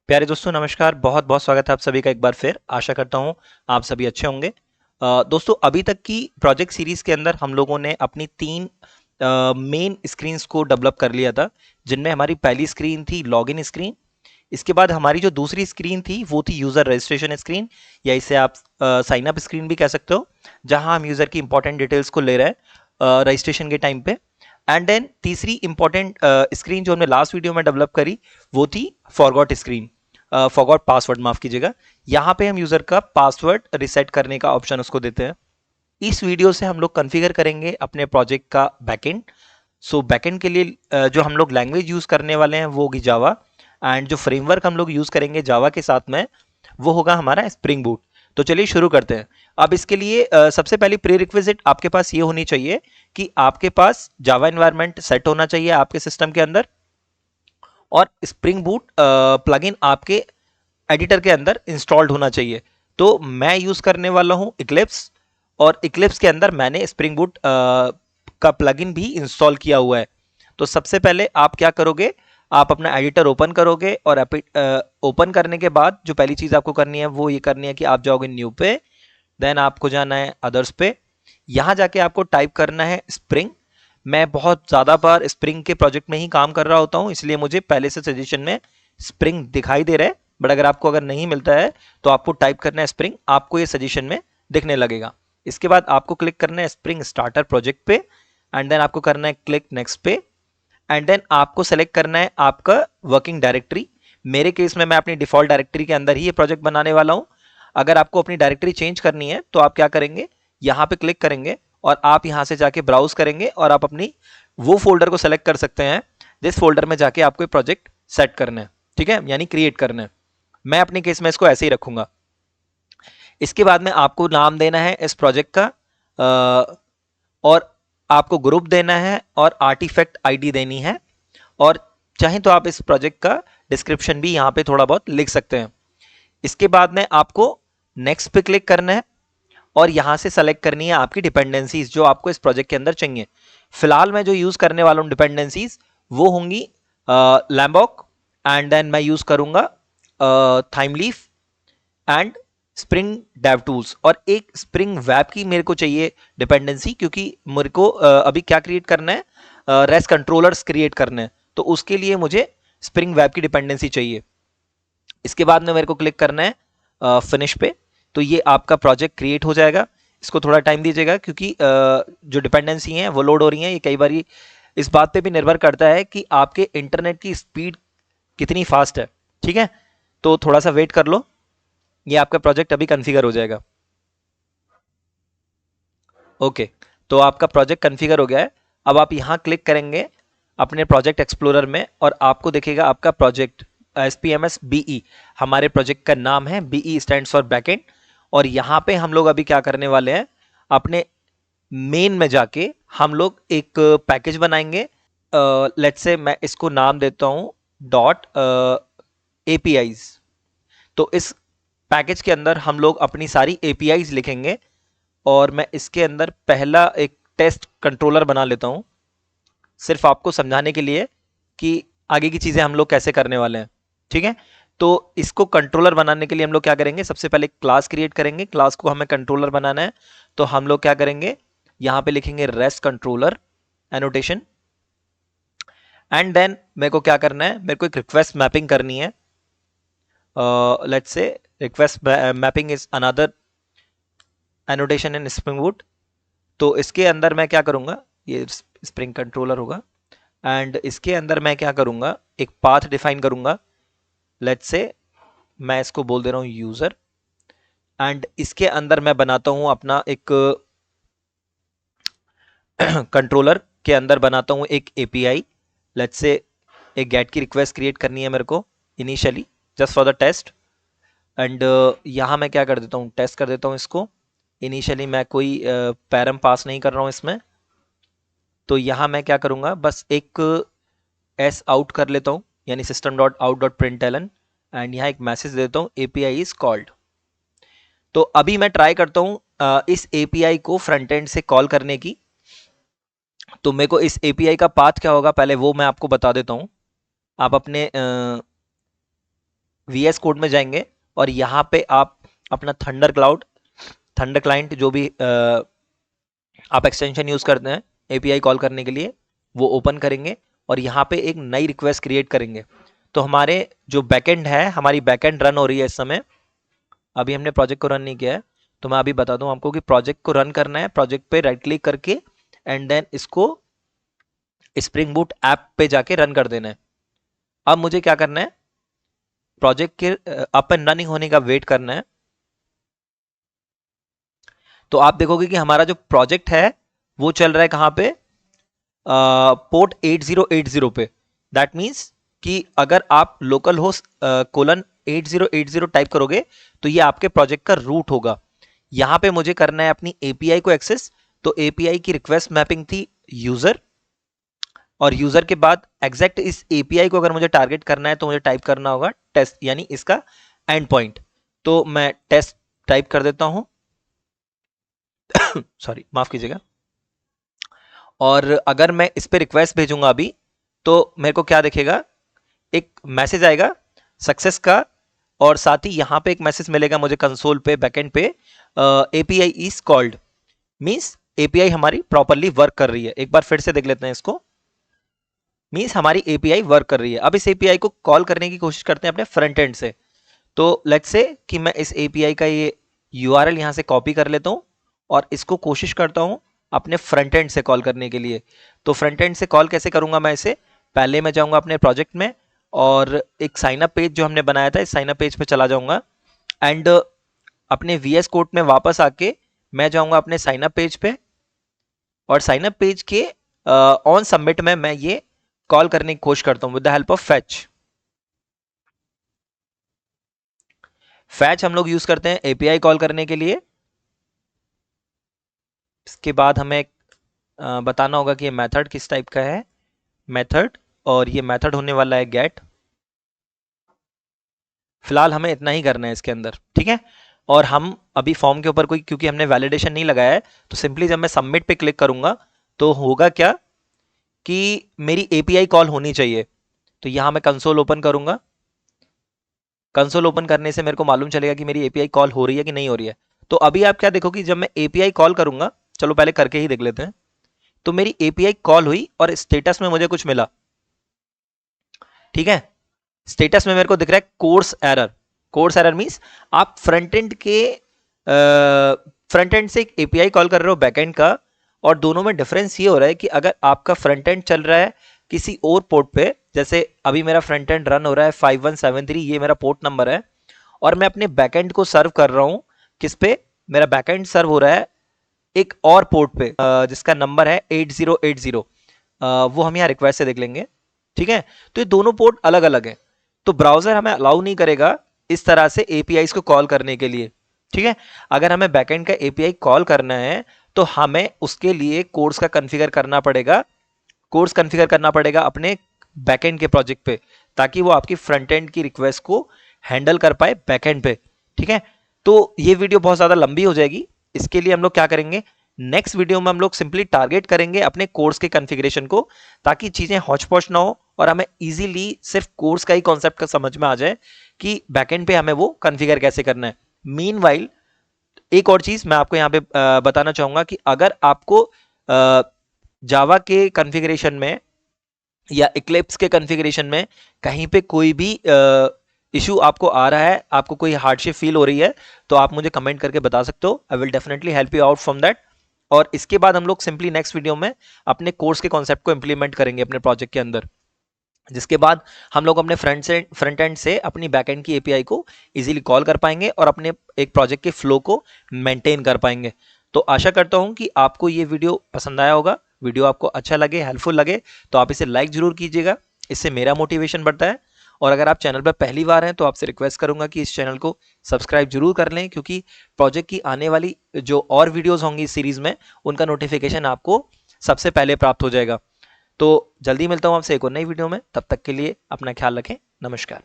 प्यारे दोस्तों नमस्कार। बहुत बहुत स्वागत है आप सभी का एक बार फिर। आशा करता हूँ आप सभी अच्छे होंगे। दोस्तों अभी तक की प्रोजेक्ट सीरीज के अंदर हम लोगों ने अपनी तीन मेन स्क्रीन्स को डेवलप कर लिया था, जिनमें हमारी पहली स्क्रीन थी लॉगिन स्क्रीन। इसके बाद हमारी जो दूसरी स्क्रीन थी वो थी यूज़र रजिस्ट्रेशन स्क्रीन, या इसे आप साइन अप स्क्रीन भी कह सकते हो, जहां हम यूज़र की इंपॉर्टेंट डिटेल्स को ले रहे हैं रजिस्ट्रेशन के टाइम पे। एंड देन तीसरी इंपॉर्टेंट स्क्रीन जो हमने लास्ट वीडियो में डेवलप करी वो थी फॉरगॉट स्क्रीन, फॉरगॉट पासवर्ड, माफ कीजिएगा। यहाँ पे हम यूजर का पासवर्ड रिसेट करने का ऑप्शन उसको देते हैं। इस वीडियो से हम लोग कॉन्फ़िगर करेंगे अपने प्रोजेक्ट का बैकएंड। सो बैकएंड के लिए जो हम लोग लैंग्वेज यूज करने वाले हैं वो होगी जावा, एंड जो फ्रेमवर्क हम लोग यूज करेंगे जावा के साथ में वो होगा हमारा स्प्रिंग बूट। तो चलिए शुरू करते हैं। अब इसके लिए सबसे पहली प्री रिक्विजिट आपके पास ये होनी चाहिए कि आपके पास जावा एनवायरनमेंट सेट होना चाहिए आपके सिस्टम के अंदर, और स्प्रिंग बूट प्लगइन आपके एडिटर के अंदर इंस्टॉल्ड होना चाहिए। तो मैं यूज करने वाला हूं इक्लिप्स, और इक्लिप्स के अंदर मैंने स्प्रिंग बूट का प्लगइन भी इंस्टॉल किया हुआ है। तो सबसे पहले आप क्या करोगे, आप अपना एडिटर ओपन करोगे, और ओपन करने के बाद जो पहली चीज आपको करनी है वो ये करनी है कि आप जाओगे न्यू पे, देन आपको जाना है अदर्स पे। यहां जाके आपको टाइप करना है स्प्रिंग। मैं बहुत ज़्यादा बार स्प्रिंग के प्रोजेक्ट में ही काम कर रहा होता हूँ, इसलिए मुझे पहले से सजेशन में स्प्रिंग दिखाई दे रहा है। बट अगर आपको अगर नहीं मिलता है तो आपको टाइप करना है स्प्रिंग, आपको ये सजेशन में दिखने लगेगा। इसके बाद आपको क्लिक करना है स्प्रिंग स्टार्टर प्रोजेक्ट पे, एंड देन आपको करना है क्लिक नेक्स्ट पे, एंड देन आपको सेलेक्ट करना है आपका वर्किंग डायरेक्टरी। मेरे केस में मैं अपनी डिफॉल्ट डायरेक्टरी के अंदर ही ये प्रोजेक्ट बनाने वाला हूँ। अगर आपको अपनी डायरेक्टरी चेंज करनी है तो आप क्या करेंगे, यहाँ पे क्लिक करेंगे और आप यहाँ से जाके ब्राउज करेंगे, और आप अपनी वो फोल्डर को सेलेक्ट कर सकते हैं जिस फोल्डर में जाके आपको ये प्रोजेक्ट सेट करना है, ठीक है, यानी क्रिएट करना है। मैं अपने केस में इसको ऐसे ही रखूंगा। इसके बाद में आपको नाम देना है इस प्रोजेक्ट का, और आपको ग्रुप देना है और आर्टिफैक्ट आईडी देनी है, और चाहे तो आप इस प्रोजेक्ट का डिस्क्रिप्शन भी यहाँ पे थोड़ा बहुत लिख सकते हैं। इसके बाद में आपको नेक्स्ट पे क्लिक करना है, और यहां से सेलेक्ट करनी है आपकी डिपेंडेंसीज जो आपको इस प्रोजेक्ट के अंदर चाहिए। फिलहाल मैं जो यूज करने वाला हूं डिपेंडेंसीज वो होंगी लैम्बॉक, एंड देन मैं यूज करूंगा थाइमलीफ एंड स्प्रिंग डेव टूल्स, और एक स्प्रिंग वेब की मेरे को चाहिए डिपेंडेंसी, क्योंकि मेरे को अभी क्या क्रिएट करना है, रेस्ट कंट्रोलर्स क्रिएट करने हैं, तो उसके लिए मुझे स्प्रिंग वेब की डिपेंडेंसी चाहिए। इसके बाद में मेरे को क्लिक करना है फिनिश पे, तो ये आपका प्रोजेक्ट क्रिएट हो जाएगा। इसको थोड़ा टाइम दीजिएगा, क्योंकि जो डिपेंडेंसी हैं वो लोड हो रही हैं। ये कई बार इस बात पे भी निर्भर करता है कि आपके इंटरनेट की स्पीड कितनी फास्ट है, ठीक है। तो थोड़ा सा वेट कर लो, ये आपका प्रोजेक्ट अभी कन्फिगर हो जाएगा। ओके, तो आपका प्रोजेक्ट कन्फिगर हो गया है। अब आप यहाँ क्लिक करेंगे अपने प्रोजेक्ट एक्सप्लोरर में, और आपको दिखेगा आपका प्रोजेक्ट SPMS BE। हमारे प्रोजेक्ट का नाम है, BE स्टैंड्स फॉर बैकएंड। और यहाँ पे हम लोग अभी क्या करने वाले हैं, अपने मेन में जाके हम लोग एक पैकेज बनाएंगे। लेट्स से मैं इसको नाम देता हूँ डॉट APIs। तो इस पैकेज के अंदर हम लोग अपनी सारी APIs लिखेंगे, और मैं इसके अंदर पहला एक टेस्ट कंट्रोलर बना लेता हूं, सिर्फ आपको समझाने के लिए कि आगे की चीजें हम लोग कैसे करने वाले हैं, ठीक है। तो इसको कंट्रोलर बनाने के लिए हम लोग क्या करेंगे, सबसे पहले क्लास क्रिएट करेंगे। क्लास को हमें कंट्रोलर बनाना है, तो हम लोग क्या करेंगे, यहां पे लिखेंगे rest controller annotation, and then मेरे को क्या करना है, मेरे को एक रिक्वेस्ट मैपिंग करनी है। Let's say request mapping is another annotation in spring boot. तो इसके अंदर मैं क्या करूंगा, ये स्प्रिंग कंट्रोलर होगा, एंड इसके अंदर मैं क्या करूंगा, एक पाथ डिफाइन करूंगा। लेट्स से मैं इसको बोल दे रहा हूं यूजर, एंड इसके अंदर मैं बनाता हूं अपना एक कंट्रोलर के अंदर बनाता हूं एक API। लेट्स से एक गेट की रिक्वेस्ट क्रिएट करनी है मेरे को initially, just for the test. And यहाँ मैं क्या कर देता हूँ, टेस्ट कर देता हूँ इसको। इनिशियली मैं कोई पैरम पास नहीं कर रहा हूँ इसमें, तो यहाँ मैं क्या करूँगा, बस एक एस आउट कर लेता हूँ, यानी system dot out dot println, and यहाँ एक मैसेज देता हूँ API इज कॉल्ड। तो अभी मैं ट्राई करता हूँ इस API को फ्रंट एंड से कॉल करने की। तो मेरे को इस API का पाथ क्या होगा पहले वो मैं आपको बता देता हूँ। आप अपने VS कोड में जाएंगे और यहाँ पे आप अपना थंडर क्लाइंट जो भी आप एक्सटेंशन यूज करते हैं एपीआई कॉल करने के लिए, वो ओपन करेंगे और यहाँ पे एक नई रिक्वेस्ट क्रिएट करेंगे। तो हमारे जो बैकएंड है, हमारी बैकएंड रन हो रही है इस समय। अभी हमने प्रोजेक्ट को रन नहीं किया है, तो मैं अभी बता दूं आपको कि प्रोजेक्ट को रन करना है। प्रोजेक्ट पे राइट क्लिक करके एंड देन इसको स्प्रिंग बूट ऐप पे जाके रन कर देना है। अब मुझे क्या करना है, प्रोजेक्ट के अप एंड रनिंग होने का वेट करना है। तो आप देखोगे कि हमारा जो प्रोजेक्ट है वो चल रहा है कहाँ पे, पोर्ट 8080 पे। दैट मीन्स कि अगर आप लोकल होस्ट कोलन 8080 टाइप करोगे तो ये आपके प्रोजेक्ट का रूट होगा। यहां पे मुझे करना है अपनी एपीआई को एक्सेस। तो एपीआई की रिक्वेस्ट मैपिंग थी यूजर, और यूजर के बाद एग्जैक्ट इस एपीआई को अगर मुझे टारगेट करना है तो मुझे टाइप करना होगा टेस्ट, यानी इसका एंड पॉइंट। तो मैं टेस्ट टाइप कर देता हूं सॉरी, माफ कीजिएगा। और अगर मैं इस पे रिक्वेस्ट भेजूंगा अभी, तो मेरे को क्या दिखेगा, एक मैसेज आएगा सक्सेस का, और साथ ही यहां पे एक मैसेज मिलेगा मुझे कंसोल पे, बैकएंड पे, API is called. Means API हमारी प्रॉपरली वर्क कर रही है। एक बार फिर से देख लेते हैं इसको। मींस हमारी एपीआई वर्क कर रही है। अब इस एपीआई को कॉल करने की कोशिश करते हैं अपने फ्रंट एंड से। तो लेट्स से कि मैं इस एपीआई का ये यूआरएल यहां से कॉपी कर लेता हूं और इसको कोशिश करता हूं अपने फ्रंट एंड से कॉल करने के लिए। तो फ्रंट एंड से कॉल कैसे करूंगा मैं इसे, पहले मैं जाऊंगा अपने प्रोजेक्ट में और एक साइन अप पेज जो हमने बनाया था, इस साइन अप पेज पे चला जाऊंगा एंड अपने वीएस कोड में वापस आके मैं जाऊंगा अपने साइन अप पेज पे, और साइन अप पेज के ऑन सबमिट में मैं ये कॉल करने की कोशिश करता हूं with the help of fetch. Fetch हम लोग यूज करते हैं एपीआई कॉल करने के लिए। इसके बाद हमें बताना होगा कि ये मेथड किस टाइप का है, मेथड, और ये मेथड होने वाला है गेट। फिलहाल हमें इतना ही करना है इसके अंदर, ठीक है। और हम अभी फॉर्म के ऊपर कोई, क्योंकि हमने वैलिडेशन नहीं लगाया है, तो सिंपली जब मैं सबमिट पे क्लिक करूंगा तो होगा क्या कि मेरी एपीआई कॉल होनी चाहिए। तो यहां मैं कंसोल ओपन करूंगा। कंसोल ओपन करने से मेरे को मालूम चलेगा कि मेरी एपीआई कॉल हो रही है कि नहीं हो रही है। तो अभी आप क्या देखोगे, जब मैं एपीआई कॉल करूंगा, चलो पहले करके ही देख लेते हैं। तो मेरी एपीआई कॉल हुई और स्टेटस में मुझे कुछ मिला, ठीक है। स्टेटस में मेरे को दिख रहा है course error. Course error means आप फ्रंट एंड से एक एपीआई कॉल कर रहे हो बैकएंड का, और दोनों में डिफरेंस ये हो रहा है कि अगर आपका फ्रंट एंड चल रहा है किसी और पोर्ट पे, जैसे अभी मेरा फ्रंट एंड रन हो रहा है 5173, ये मेरा पोर्ट नंबर है, और मैं अपने बैकएंड को सर्व कर रहा हूं किस पे, मेरा बैकएंड सर्व हो रहा है एक और पोर्ट पे जिसका नंबर है 8080। वो हम यहाँ रिक्वेस्ट से देख लेंगे, ठीक है। तो ये दोनों पोर्ट अलग अलग हैं, तो ब्राउजर हमें अलाउ नहीं करेगा इस तरह से एपीआई को कॉल करने के लिए, ठीक है। अगर हमें बैकएंड का एपीआई कॉल करना है तो हमें उसके लिए कोर्स का कॉन्फ़िगर करना पड़ेगा, कोर्स कॉन्फ़िगर करना पड़ेगा अपने बैकएंड के प्रोजेक्ट पे, ताकि वो आपकी फ्रंट एंड की रिक्वेस्ट को हैंडल कर पाए बैकएंड पे, ठीक है। तो ये वीडियो बहुत ज़्यादा लंबी हो जाएगी। इसके लिए हम लोग क्या करेंगे, नेक्स्ट वीडियो में हम लोग सिंपली टारगेट करेंगे अपने कोर्स के कॉन्फ़िगरेशन को, ताकि चीज़ें हौच पौच ना हो और हमें इजीली सिर्फ कोर्स का ही कॉन्सेप्ट का समझ में आ जाए कि बैकएंड पे हमें वो कॉन्फ़िगर कैसे करना है। मीनवाइल एक और चीज़ मैं आपको यहाँ पे बताना चाहूँगा कि अगर आपको जावा के कॉन्फ़िगरेशन में या इक्लिप्स के कॉन्फ़िगरेशन में कहीं पे कोई भी इशू आपको आ रहा है, आपको कोई हार्डशिप फील हो रही है, तो आप मुझे कमेंट करके बता सकते हो। I will definitely help you out from that. और इसके बाद हम लोग सिंपली नेक्स्ट वीडियो में अपने कोर्स के कॉन्सेप्ट को इंप्लीमेंट करेंगे अपने प्रोजेक्ट के अंदर, जिसके बाद हम लोग अपने फ्रंट एंड से अपनी बैक एंड की एपीआई को इजीली कॉल कर पाएंगे और अपने एक प्रोजेक्ट के फ्लो को मेंटेन कर पाएंगे। तो आशा करता हूं कि आपको ये वीडियो पसंद आया होगा। वीडियो आपको अच्छा लगे, हेल्पफुल लगे, तो आप इसे लाइक जरूर कीजिएगा, इससे मेरा मोटिवेशन बढ़ता है। और अगर आप चैनल पर पहली बार हैं तो आपसे रिक्वेस्ट करूंगा कि इस चैनल को सब्सक्राइब जरूर कर लें, क्योंकि प्रोजेक्ट की आने वाली जो और वीडियोस होंगी इस सीरीज में, उनका नोटिफिकेशन आपको सबसे पहले प्राप्त हो जाएगा। तो जल्दी मिलता हूं आपसे एक और नई वीडियो में, तब तक के लिए अपना ख्याल रखें। नमस्कार।